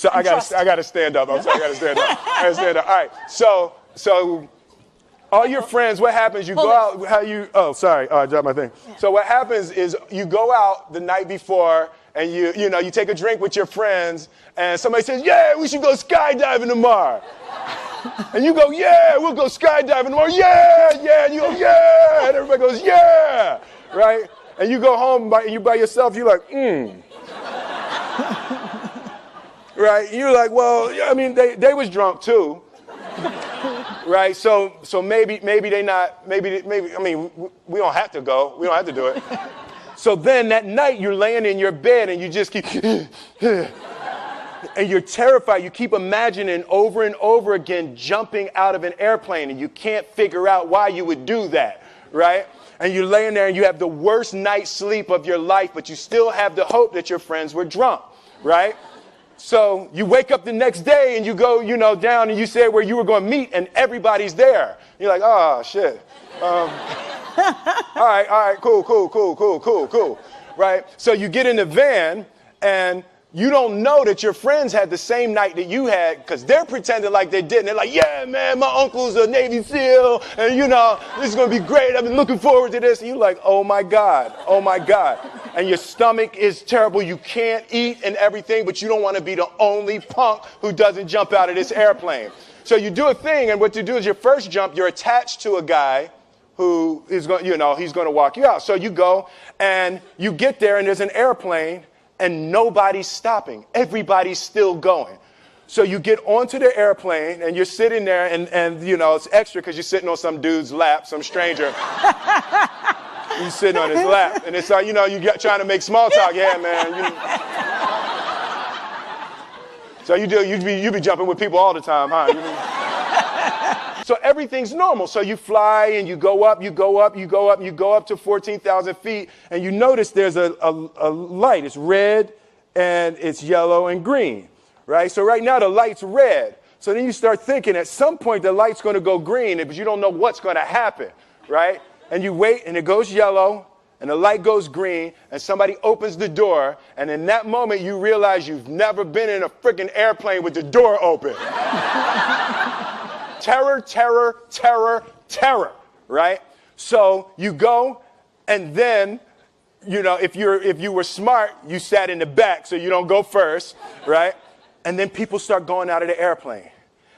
So I gotta stand up. I'm sorry, I gotta stand up. I gotta stand up. All right. So all your friends, what happens? You go out. I dropped my thing. Yeah. So what happens is you go out the night before and you take a drink with your friends and somebody says, yeah, we should go skydiving tomorrow. And you go, yeah, we'll go skydiving tomorrow. Yeah, yeah. And you go, yeah. And everybody goes, yeah. Right? And you go home by yourself. You're like, Right? You're like, well, I mean, they was drunk too. Right? So maybe they not, maybe, I mean, we don't have to go. We don't have to do it. So then that night you're laying in your bed and you just keep, and you're terrified. You keep imagining over and over again jumping out of an airplane and you can't figure out why you would do that, right? And you're laying there and you have the worst night's sleep of your life, but you still have the hope that your friends were drunk, right? So you wake up the next day and you go, down and you say where you were going to meet and everybody's there. You're like, oh, shit. All right, cool. Right? So you get in the van and you don't know that your friends had the same night that you had because they're pretending like they didn't. They're like, yeah, man, my uncle's a Navy SEAL and, this is going to be great. I've been looking forward to this. And you're like, oh, my God. And your stomach is terrible. You can't eat and everything, but you don't want to be the only punk who doesn't jump out of this airplane. So you do a thing, and what you do is your first jump, you're attached to a guy who is going, he's going to walk you out. So you go and you get there and there's an airplane and nobody's stopping. Everybody's still going. So you get onto the airplane and you're sitting there and it's extra because you're sitting on some dude's lap, some stranger. You're sitting on his lap. And it's like, you're trying to make small talk. Yeah, man. So you be jumping with people all the time, huh? So everything's normal. So you fly and you go up to 14,000 feet, and you notice there's a light. It's red and it's yellow and green, right? So right now the light's red. So then you start thinking at some point the light's going to go green, but you don't know what's going to happen, right? And you wait and it goes yellow and the light goes green and somebody opens the door, and in that moment you realize you've never been in a freaking airplane with the door open. Terror, right? So you go, and then, if you were smart, you sat in the back so you don't go first, right? And then people start going out of the airplane.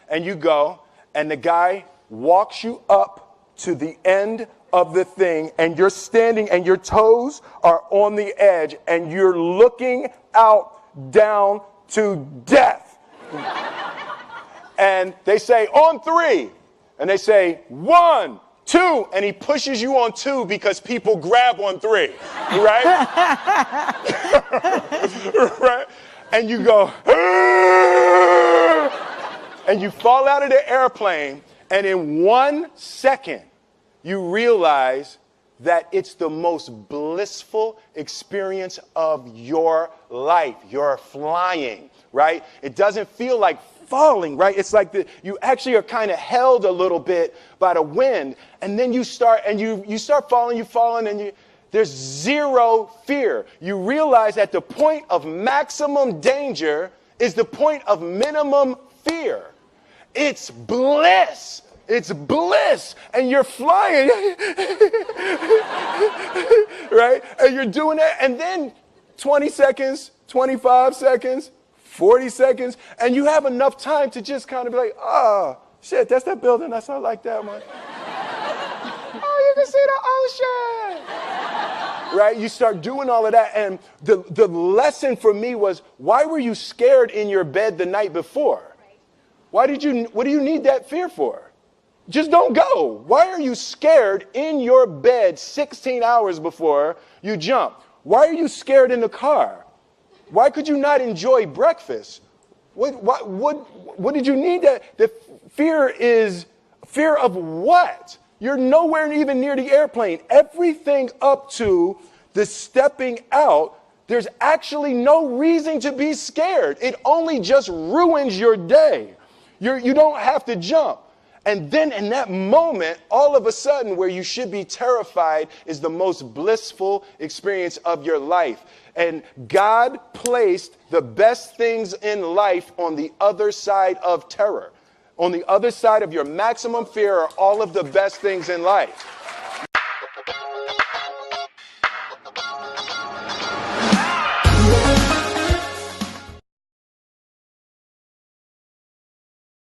And you go, and the guy walks you up to the end of the thing, and you're standing, and your toes are on the edge, and you're looking out down to death. And they say, on 3. And they say, 1, 2. And he pushes you on 2 because people grab on 3. Right? Right? And you go, and you fall out of the airplane. And in 1 second, you realize that it's the most blissful experience of your life. You're flying, right? It doesn't feel like falling, right? It's like you actually are kind of held a little bit by the wind, and then you start falling, and there's zero fear. You realize that the point of maximum danger is the point of minimum fear. It's bliss. It's bliss, and you're flying, right? And you're doing that, and then 20 seconds, 25 seconds, 40 seconds, and you have enough time to just kind of be like, oh, shit, that's that building. I saw like that one. Oh, you can see the ocean. Right? You start doing all of that, and the lesson for me was, why were you scared in your bed the night before? What do you need that fear for? Just don't go. Why are you scared in your bed 16 hours before you jump? Why are you scared in the car? Why could you not enjoy breakfast? What did you need that? The fear is fear of what? You're nowhere even near the airplane. Everything up to the stepping out, there's actually no reason to be scared. It only just ruins your day. You don't have to jump. And then in that moment, all of a sudden, where you should be terrified is the most blissful experience of your life. And God placed the best things in life on the other side of terror. On the other side of your maximum fear are all of the best things in life.